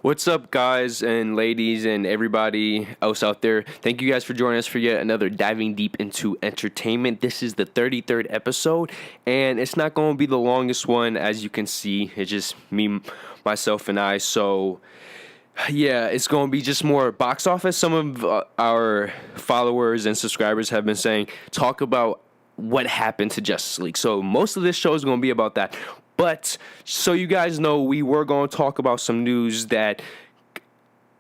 What's up, guys and ladies and everybody else out there? Thank you guys for joining us for yet another Diving Deep into Entertainment. This is the 33rd episode, and it's not going to be the longest one, as you can see. It's just me, myself, and I. So, yeah, it's going to be just more box office. Some of our followers and subscribers have been saying, talk about what happened to Justice League. So, most of this show is going to be about that. But so you guys know, we were going to talk about some news that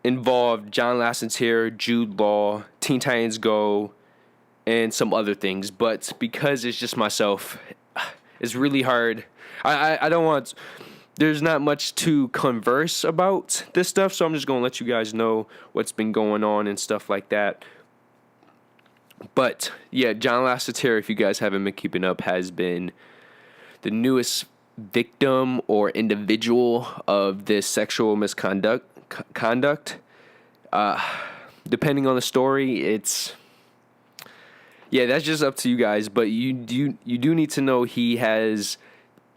involved John Lasseter, Jude Law, Teen Titans Go, and some other things. But because it's just myself, it's really hard. I don't want... There's not much to converse about this stuff, so I'm just going to let you guys know what's been going on and stuff like that. But, yeah, John Lasseter, if you guys haven't been keeping up, has been the newest victim or individual of this sexual misconduct. Depending on the story, it's... Yeah, that's just up to you guys, but you do need to know he has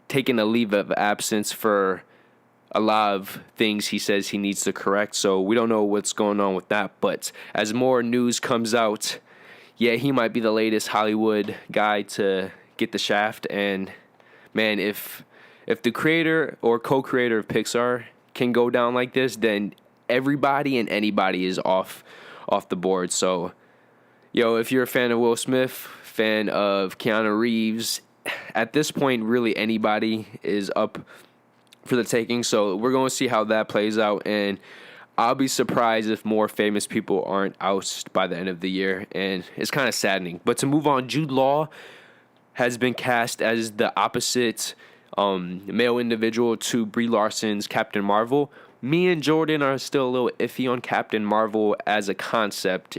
taken a leave of absence for a lot of things he says he needs to correct, so we don't know what's going on with that, but as more news comes out, yeah, he might be the latest Hollywood guy to get the shaft, and man, if the creator or co-creator of Pixar can go down like this, then everybody and anybody is off the board. So, if you're a fan of Will Smith, fan of Keanu Reeves, at this point, really anybody is up for the taking. So we're going to see how that plays out, and I'll be surprised if more famous people aren't ousted by the end of the year, and it's kind of saddening. But to move on, Jude Law has been cast as the opposite male individual to Brie Larson's Captain Marvel. Me and Jordan are still a little iffy on Captain Marvel as a concept.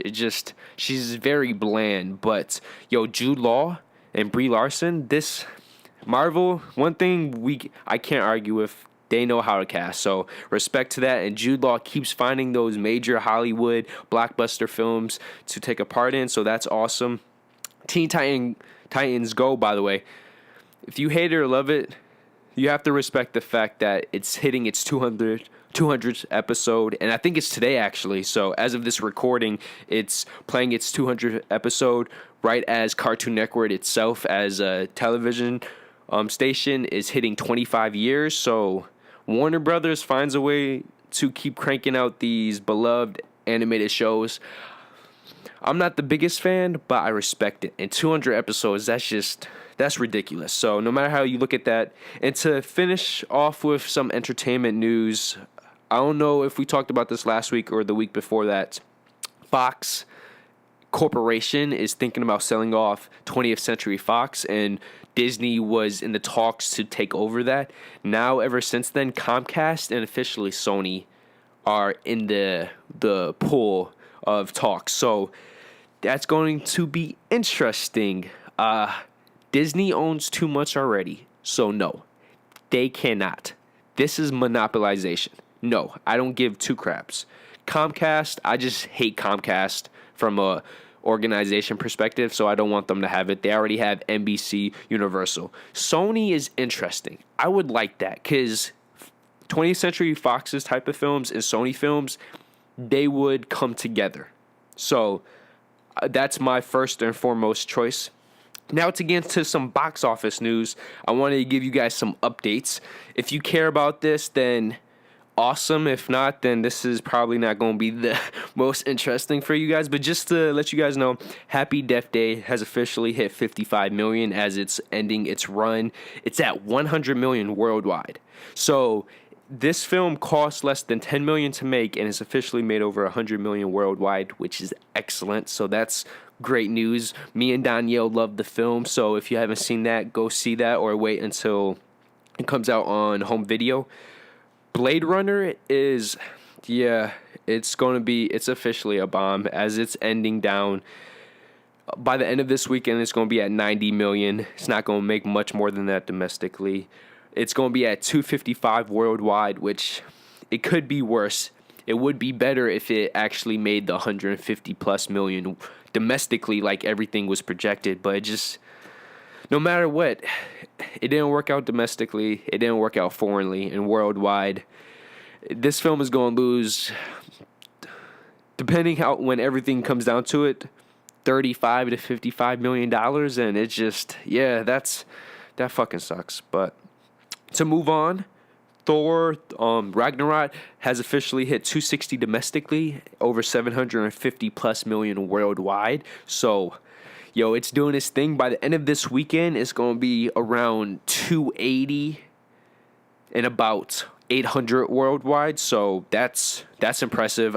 She's very bland. But, Jude Law and Brie Larson, this Marvel, one thing I can't argue with, they know how to cast. So, respect to that. And Jude Law keeps finding those major Hollywood blockbuster films to take a part in. So, that's awesome. Teen Titans Go, by the way. If you hate it or love it, you have to respect the fact that it's hitting its 200th episode, and I think it's today, actually. So as of this recording, it's playing its 200th episode right as Cartoon Network itself as a television station is hitting 25 years. So Warner Brothers finds a way to keep cranking out these beloved animated shows. I'm not the biggest fan, but I respect it. And 200 episodes, that's ridiculous. So no matter how you look at that. And to finish off with some entertainment news, I don't know if we talked about this last week or the week before that. Fox Corporation is thinking about selling off 20th Century Fox, and Disney was in the talks to take over that. Now, ever since then, Comcast and officially Sony are in the pool of talks. So that's going to be interesting. Disney owns too much already, so no, they cannot. This is monopolization. No, I don't give two craps. Comcast, I just hate Comcast from a organization perspective, so I don't want them to have it. They already have NBC Universal. Sony is interesting. I would like that, because 20th Century Fox's type of films and Sony films, they would come together. So that's my first and foremost choice. Now to get into some box office news, I wanted to give you guys some updates. If you care about this, then awesome. If not, then this is probably not going to be the most interesting for you guys. But just to let you guys know, Happy Death Day has officially hit 55 million as it's ending its run. It's at 100 million worldwide. So this film cost less than 10 million to make, and it's officially made over 100 million worldwide, which is excellent. So that's great news. Me and Danielle love the film, so if you haven't seen that, go see that or wait until it comes out on home video. Blade Runner is, it's officially a bomb as it's ending down. By the end of this weekend, it's going to be at 90 million. It's not going to make much more than that domestically. It's going to be at 255 worldwide, which it could be worse. It would be better if it actually made the 150 plus million domestically like everything was projected, but it just, no matter what, it didn't work out domestically, it didn't work out foreignly and worldwide. this film is going to lose, depending how when everything comes down to it, $35 to $55 million, and it's just that fucking sucks. But to move on, Thor Ragnarok has officially hit 260 domestically, over 750 plus million worldwide. So, it's doing its thing. By the end of this weekend, it's going to be around 280 and about 800 worldwide. So that's impressive.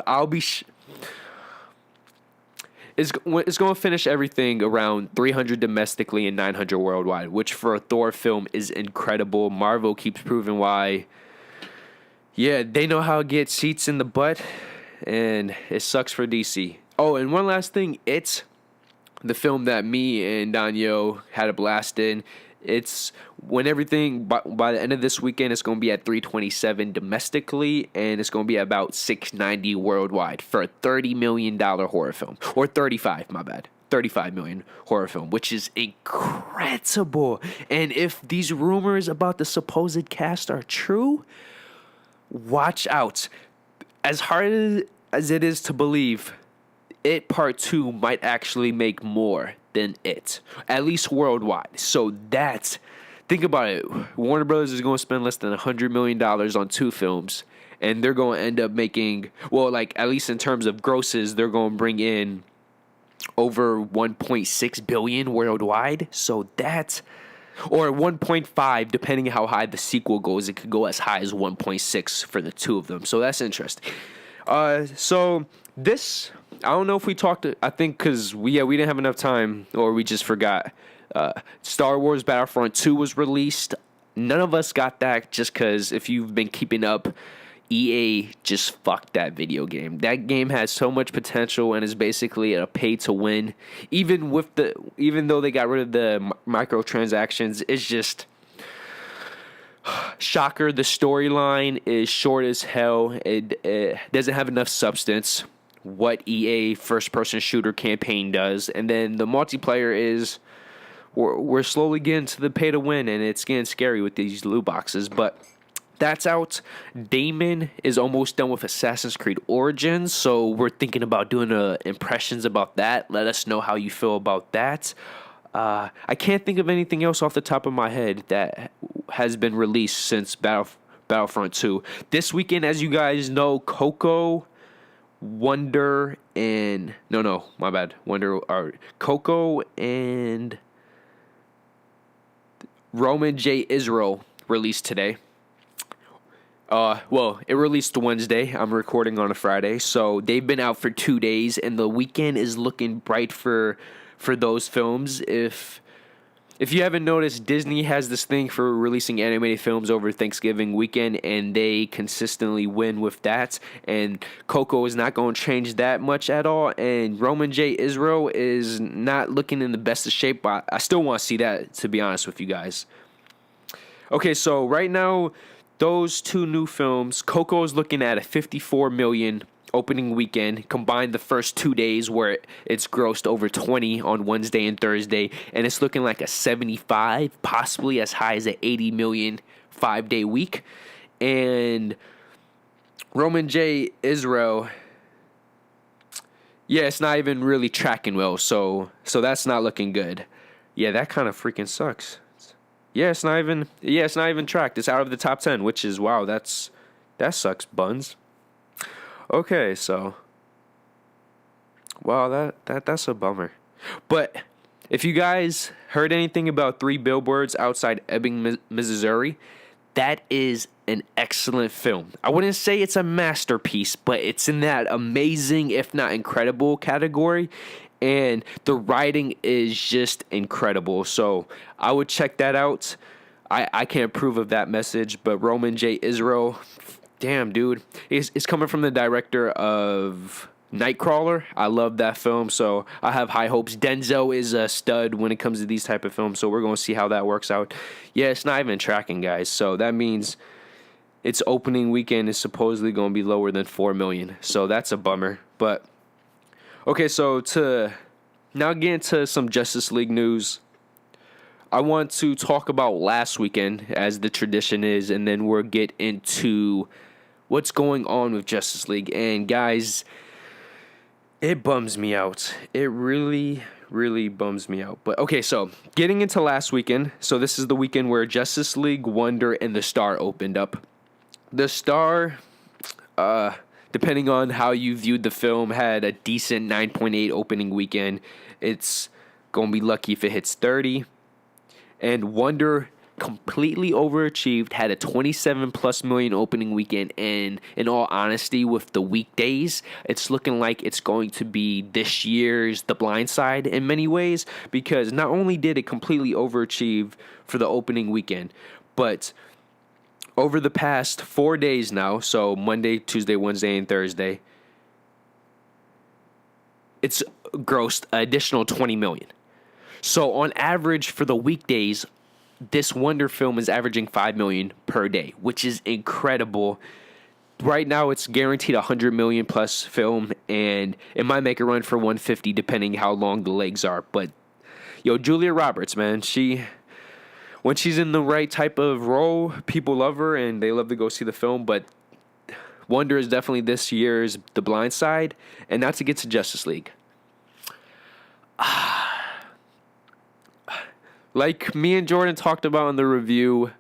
It's going to finish everything around 300 domestically and 900 worldwide, which for a Thor film is incredible. Marvel keeps proving why. Yeah, they know how to get seats in the butt, and it sucks for DC. Oh, and one last thing, it's the film that me and Daniel had a blast in. It's when everything, by the end of this weekend, it's going to be at 327 domestically, and it's going to be about 690 worldwide for a $30 million horror film. Or 35, my bad. 35 million horror film, which is incredible. And if these rumors about the supposed cast are true, watch out. As hard as it is to believe, It Part 2 might actually make more than It, at least worldwide. So think about it. Warner Brothers is going to spend less than $100 million on 2 films, and they're going to end up making, at least in terms of grosses, they're going to bring in over 1.6 billion worldwide. So or 1.5, depending on how high the sequel goes. It could go as high as 1.6 for the 2 of them. So that's interesting. So this, I don't know if we talked, I think because we didn't have enough time, or we just forgot. Star Wars Battlefront 2 was released. None of us got that just because if you've been keeping up, EA just fucked that video game. That game has so much potential and is basically a pay to win. Even though they got rid of the microtransactions, it's just shocker. The storyline is short as hell. It doesn't have enough substance. What EA first person shooter campaign does, and then the multiplayer is we're slowly getting to the pay to win, and it's getting scary with these loot boxes. But that's out. Damon is almost done with Assassin's Creed Origins, so we're thinking about doing impressions about that. Let us know how you feel about that. I can't think of anything else off the top of my head that has been released since Battlefront 2. This weekend, as you guys know, Coco, Wonder, and Coco and Roman J. Israel released today. It released Wednesday. I'm recording on a Friday, so they've been out for 2 days, and the weekend is looking bright for those films. If you haven't noticed, Disney has this thing for releasing animated films over Thanksgiving weekend, and they consistently win with that. And Coco is not going to change that much at all. And Roman J. Israel is not looking in the best of shape, but I still want to see that, to be honest with you guys. Okay, so right now, those 2 new films, Coco is looking at a 54 million opening weekend, combined the first 2 days where it's grossed over 20 on Wednesday and Thursday, and it's looking like a 75, possibly as high as an 80 million 5-day week. And Roman J. Israel, it's not even really tracking well, so that's not looking good. Yeah, that kind of freaking sucks. It's not even tracked. It's out of the top 10, which is, wow, that sucks, buns. Okay, so wow, that's a bummer. But if you guys heard anything about 3 Billboards Outside Ebbing, Missouri, that is an excellent film. I wouldn't say it's a masterpiece, but it's in that amazing, if not incredible category. And the writing is just incredible. So I would check that out. I can't approve of that message, but Roman J. Israel, damn, dude. It's coming from the director of Nightcrawler. I love that film, so I have high hopes. Denzel is a stud when it comes to these type of films, so we're going to see how that works out. Yeah, it's not even tracking, guys, so that means its opening weekend is supposedly going to be lower than 4 million, so that's a bummer. But okay, so to now get into some Justice League news, I want to talk about last weekend, as the tradition is, and then we'll get into what's going on with Justice League. And guys, it bums me out. It really, really bums me out. But okay, so getting into last weekend. So this is the weekend where Justice League, Wonder, and The Star opened up. The Star, depending on how you viewed the film, had a decent 9.8 opening weekend. It's going to be lucky if it hits 30. And Wonder completely overachieved, had a 27 plus million opening weekend, and in all honesty, with the weekdays, it's looking like it's going to be this year's The Blind Side in many ways, because not only did it completely overachieve for the opening weekend, but over the past 4 days now, so Monday, Tuesday, Wednesday, and Thursday, it's grossed an additional 20 million. So on average for the weekdays, this Wonder film is averaging 5 million per day, which is incredible. Right now, it's guaranteed 100 million plus film, and it might make a run for 150 depending how long the legs are. But yo, Julia Roberts, man, when she's in the right type of role, people love her and they love to go see the film. But Wonder is definitely this year's The Blind Side, and not to get to Justice League. Like me and Jordan talked about in the review,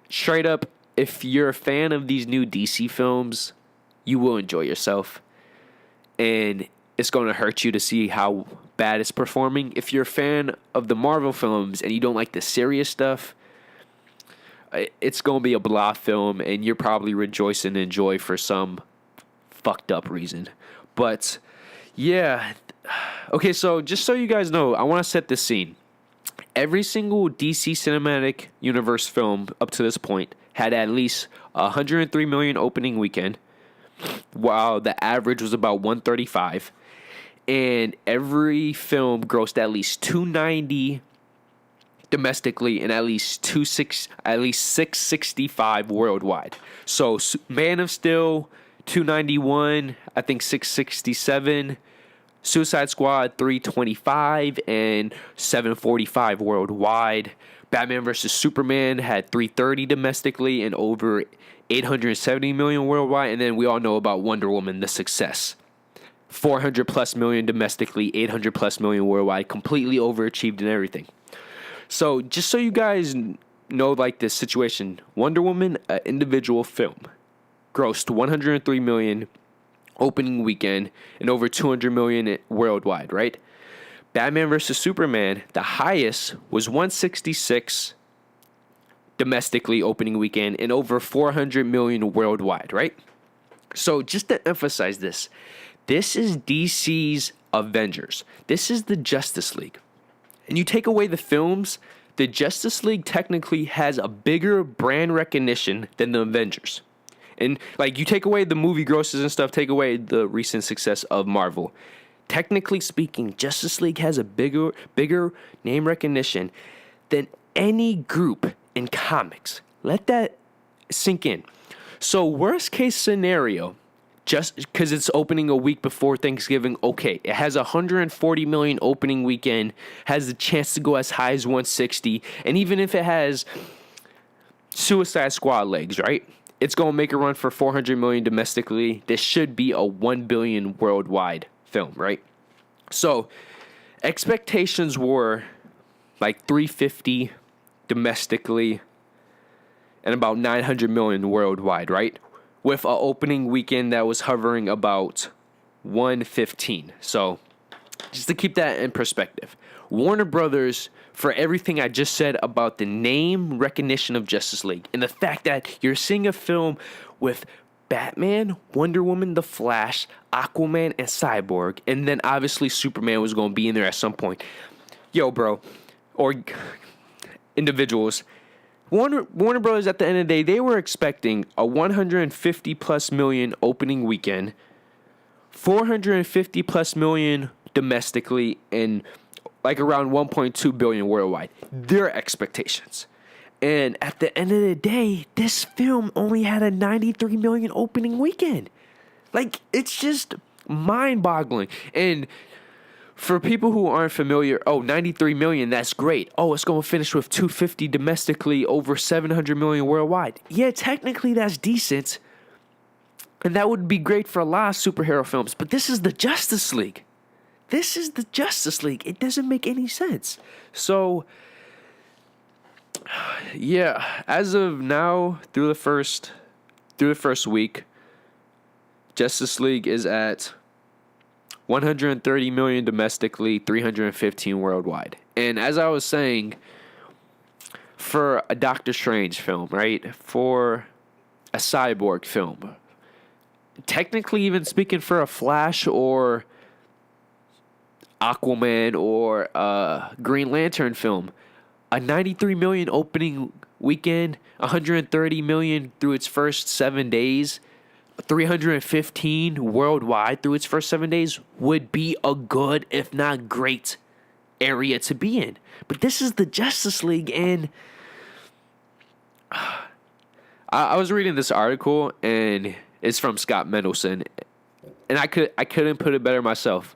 straight up, if you're a fan of these new DC films, you will enjoy yourself. And it's going to hurt you to see how bad it's performing. If you're a fan of the Marvel films and you don't like the serious stuff, it's going to be a blah film, and you're probably rejoicing in joy for some fucked up reason. But yeah, okay, so just so you guys know, I want to set this scene. Every single DC Cinematic Universe film up to this point had at least 103 million opening weekend, while the average was about 135. And every film grossed at least 290 domestically and at least 665 worldwide. So Man of Steel 291, I think 667. Suicide Squad 325 and 745 worldwide. Batman vs. Superman had 330 domestically and over 870 million worldwide. And then we all know about Wonder Woman, the success. 400 plus million domestically, 800 plus million worldwide. Completely overachieved in everything. So just so you guys know, like, this situation, Wonder Woman, an individual film, grossed 103 million opening weekend and over 200 million worldwide, right? Batman vs. Superman, the highest was 166 domestically opening weekend and over 400 million worldwide, right? So just to emphasize this is DC's Avengers. This is the Justice League. And you take away the films, the Justice League technically has a bigger brand recognition than the Avengers. And, like, you take away the movie grosses and stuff, take away the recent success of Marvel. Technically speaking, Justice League has a bigger name recognition than any group in comics. Let that sink in. So, worst case scenario, just because it's opening a week before Thanksgiving, okay, it has 140 million opening weekend, has the chance to go as high as 160, and even if it has Suicide Squad legs, right? It's going to make a run for 400 million domestically. This should be a 1 billion worldwide film, right? So, expectations were like 350 domestically and about 900 million worldwide, right? With an opening weekend that was hovering about 115. So, just to keep that in perspective, Warner Brothers, for everything I just said about the name recognition of Justice League and the fact that you're seeing a film with Batman, Wonder Woman, The Flash, Aquaman, and Cyborg, and then obviously Superman was going to be in there at some point. Yo, bro, or individuals, Warner Brothers, at the end of the day, they were expecting a 150 plus million opening weekend, 450 plus million domestically, and like around 1.2 billion worldwide. Their expectations. And at the end of the day, this film only had a 93 million opening weekend. Like, it's just mind-boggling. And For people who aren't familiar, 93 million, that's great. Oh, it's going to finish with 250 domestically, over 700 million worldwide. Yeah, technically that's decent. And that would be great for a lot of superhero films. But this is the Justice League. This is the Justice League. It doesn't make any sense. So, yeah, as of now, through the first week, Justice League is at 130 million domestically, 315 worldwide. And as I was saying, for a Doctor Strange film, right? For a Cyborg film, technically even speaking for a Flash or Aquaman or a Green Lantern film, a 93 million opening weekend, 130 million through its first 7 days, 315 worldwide through its first 7 days would be a good, if not great, area to be in. But this is the Justice League, and I was reading this article, and it's from Scott Mendelson, and I couldn't put it better myself.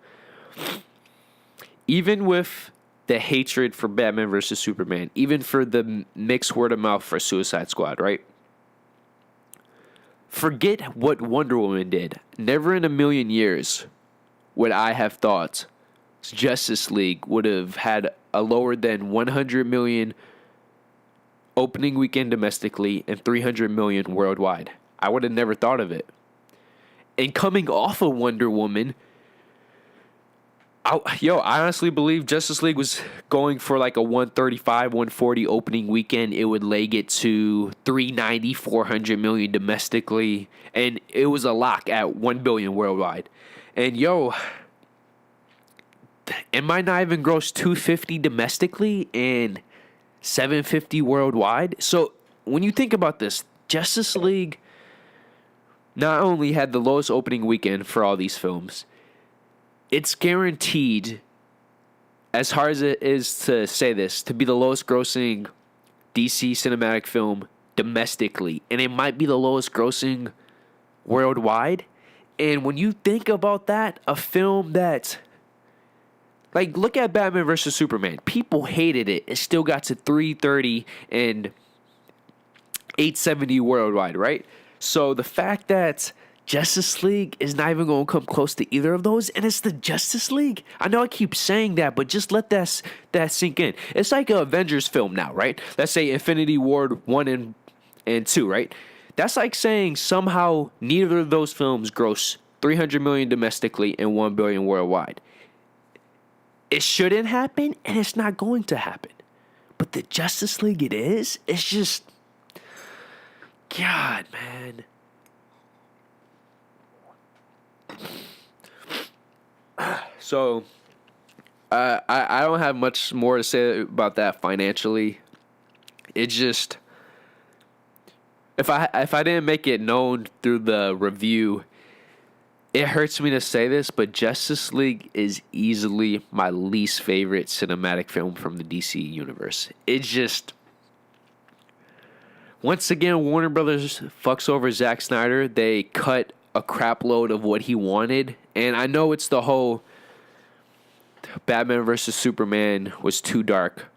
Even with the hatred for Batman versus Superman, even for the mixed word of mouth for Suicide Squad, right? Forget what Wonder Woman did. Never in a million years would I have thought Justice League would have had a lower than 100 million opening weekend domestically and 300 million worldwide. I would have never thought of it. And coming off of Wonder Woman, I honestly believe Justice League was going for like a 135, 140 opening weekend. It would leg it to 390, 400 million domestically. And it was a lock at 1 billion worldwide. And it might not even gross 250 domestically and 750 worldwide. So when you think about this, Justice League not only had the lowest opening weekend for all these films, it's guaranteed, as hard as it is to say this, to be the lowest grossing DC cinematic film domestically. And it might be the lowest grossing worldwide. And when you think about that, a film that, like, look at Batman vs. Superman. People hated it. It still got to 330 and 870 worldwide, right? So the fact that Justice League is not even going to come close to either of those, and it's the Justice League. I know I keep saying that, but just let that sink in. It's like an Avengers film now, right? Let's say Infinity War 1 and 2, right? That's like saying somehow neither of those films gross 300 million domestically and 1 billion worldwide. It shouldn't happen, and it's not going to happen. But the Justice League, it is. It's just, God, man. So, I don't have much more to say about that financially. It just, if I didn't make it known through the review, it hurts me to say this, but Justice League is easily my least favorite cinematic film from the DC universe. It just, once again, Warner Brothers fucks over Zack Snyder. They cut a crap load of what he wanted, and I know it's the whole Batman versus Superman was too dark,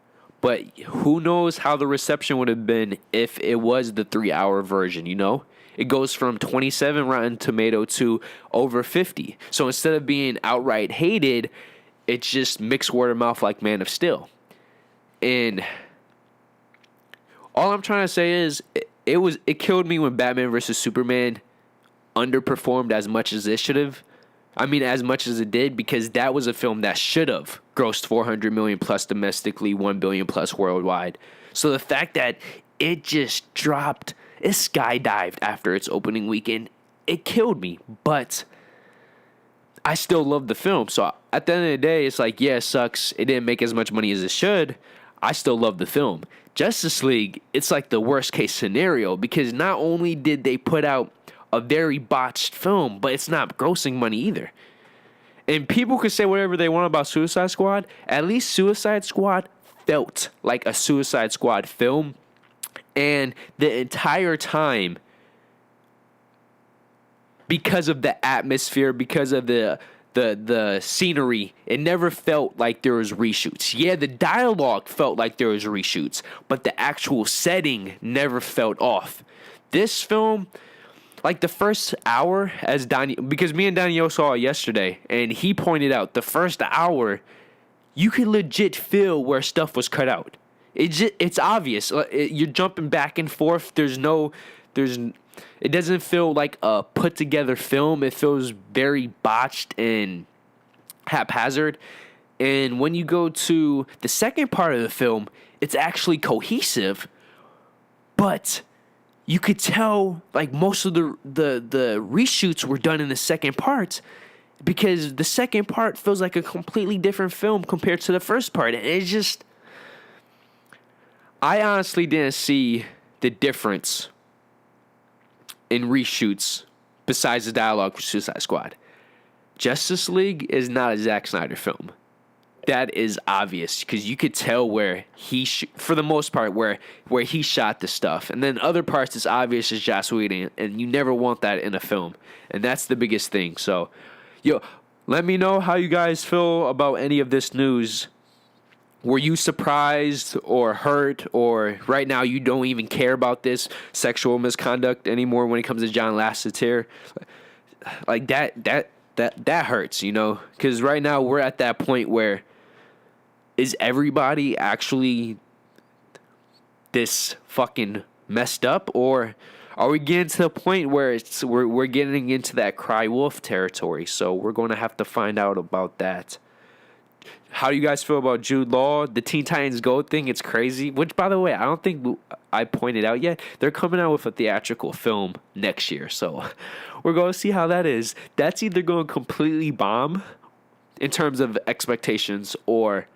but who knows how the reception would have been if it was the 3-hour version, you know? It goes from 27 Rotten Tomato to over 50. So instead of being outright hated, it's just mixed word of mouth like Man of Steel. And all I'm trying to say is it killed me when Batman vs. Superman underperformed as much as it should have. I mean, as much as it did, because that was a film that should have grossed 400 million plus domestically, 1 billion plus worldwide. So the fact that it just dropped, it skydived after its opening weekend, it killed me. But I still love the film. So at the end of the day, it's like, yeah, it sucks. It didn't make as much money as it should. I still love the film. Justice League, it's like the worst case scenario, because not only did they put out a very botched film, but it's not grossing money either. And people could say whatever they want about Suicide Squad. At least Suicide Squad felt like a Suicide Squad film. And the entire time, because of the atmosphere, because of the the scenery, it never felt like there was reshoots. Yeah, the dialogue felt like there was reshoots, but the actual setting never felt off. This film, like the first hour, as Donnie, because me and Daniel saw it yesterday, and he pointed out the first hour, you could legit feel where stuff was cut out. It's obvious. You're jumping back and forth. It doesn't feel like a put together film. It feels very botched and haphazard. And when you go to the second part of the film, it's actually cohesive, but you could tell like most of the reshoots were done in the second part, because the second part feels like a completely different film compared to the first part. And it's just, I honestly didn't see the difference in reshoots besides the dialogue for Suicide Squad. Justice League is not a Zack Snyder film. That is obvious, because you could tell where for the most part, where he shot the stuff. And then other parts, it's obvious as Joss Whedon, and you never want that in a film. And that's the biggest thing. So, let me know how you guys feel about any of this news. Were you surprised or hurt, or right now you don't even care about this sexual misconduct anymore when it comes to John Lasseter? Like that hurts, because right now we're at that point where, is everybody actually this fucking messed up, or are we getting to the point where we're getting into that cry wolf territory? So we're going to have to find out about that. How do you guys feel about Jude Law? The Teen Titans Go thing, it's crazy. Which, by the way, I don't think I pointed out yet. They're coming out with a theatrical film next year. So we're going to see how that is. That's either going to completely bomb in terms of expectations, or,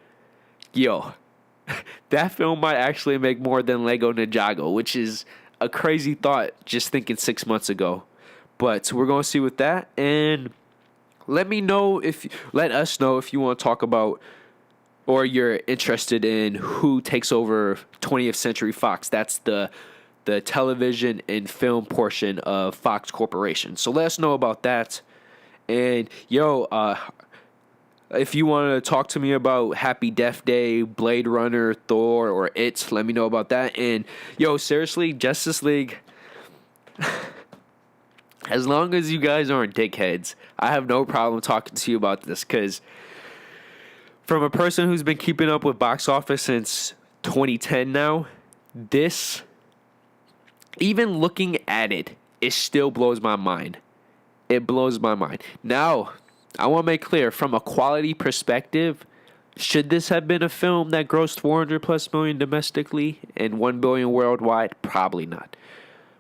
that film might actually make more than Lego Ninjago, which is a crazy thought just thinking 6 months ago. But we're going to see with that. And let us know if you want to talk about, or you're interested in who takes over 20th Century Fox. That's the television and film portion of Fox Corporation. So let us know about that. And if you want to talk to me about Happy Death Day, Blade Runner, Thor, or It, let me know about that. And seriously, Justice League, as long as you guys aren't dickheads, I have no problem talking to you about this, because from a person who's been keeping up with box office since 2010 now, this, even looking at it still blows my mind. It blows my mind. Now, I want to make clear, from a quality perspective, should this have been a film that grossed 400 plus million domestically and 1 billion worldwide? Probably not.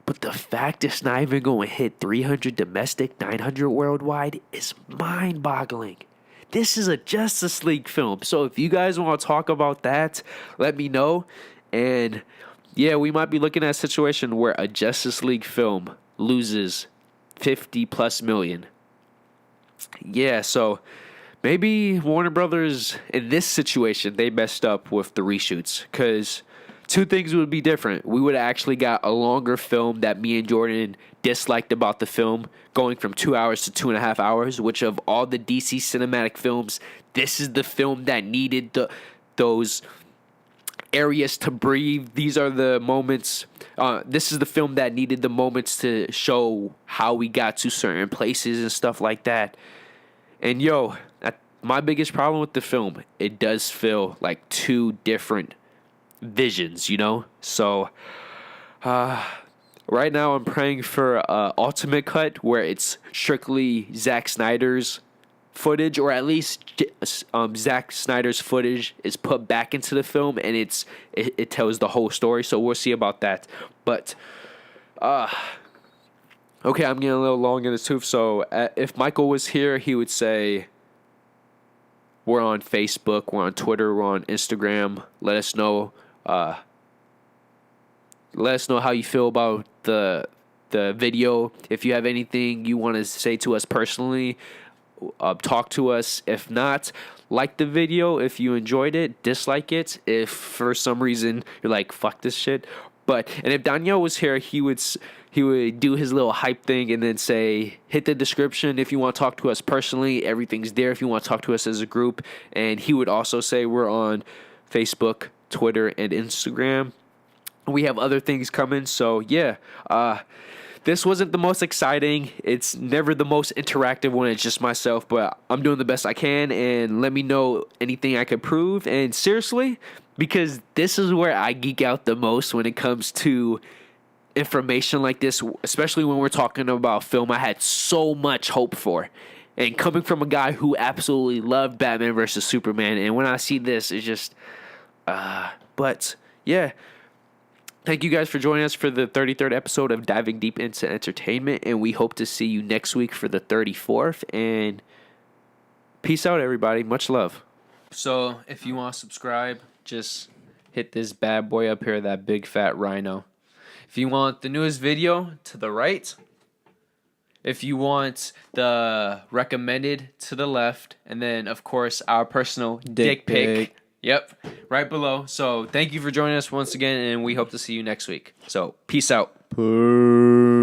But the fact it's not even going to hit 300 domestic, 900 worldwide is mind-boggling. This is a Justice League film. So if you guys want to talk about that, let me know. And we might be looking at a situation where a Justice League film loses 50 plus million. So maybe Warner Brothers, in this situation, they messed up with the reshoots, because two things would be different. We would have actually got a longer film that me and Jordan disliked about the film, going from 2 hours to 2.5 hours, which of all the DC cinematic films, this is the film that needed those areas to breathe. These are the moments. This is the film that needed the moments to show how we got to certain places and stuff like that. And my biggest problem with the film, it does feel like two different visions, So right now I'm praying for ultimate cut where it's strictly Zack Snyder's footage, or at least Zack Snyder's footage is put back into the film and it tells the whole story. So we'll see about that. But okay, I'm getting a little long in the tooth. So if Michael was here, he would say, we're on Facebook, we're on Twitter, we're on Instagram. Let us know. Let us know how you feel about the video. If you have anything you want to say to us personally, talk to us. If not, like the video if you enjoyed it. Dislike it if for some reason you're like, fuck this shit. And if Daniel was here, he would do his little hype thing and then say, hit the description if you want to talk to us personally. Everything's there if you want to talk to us as a group. And he would also say we're on Facebook, Twitter, and Instagram. We have other things coming. So, yeah. This wasn't the most exciting. It's never the most interactive when it's just myself, but I'm doing the best I can, and let me know anything I could prove. And seriously, because this is where I geek out the most when it comes to information like this, especially when we're talking about film I had so much hope for. And coming from a guy who absolutely loved Batman versus Superman, and when I see this, it's just, but yeah. Thank you guys for joining us for the 33rd episode of Diving Deep into Entertainment, and we hope to see you next week for the 34th, and peace out, everybody. Much love. So, if you want to subscribe, just hit this bad boy up here, that big fat rhino. If you want the newest video, to the right. If you want the recommended, to the left. And then, of course, our personal dick pic. Yep, right below. So thank you for joining us once again, and we hope to see you next week. So peace out. Peace.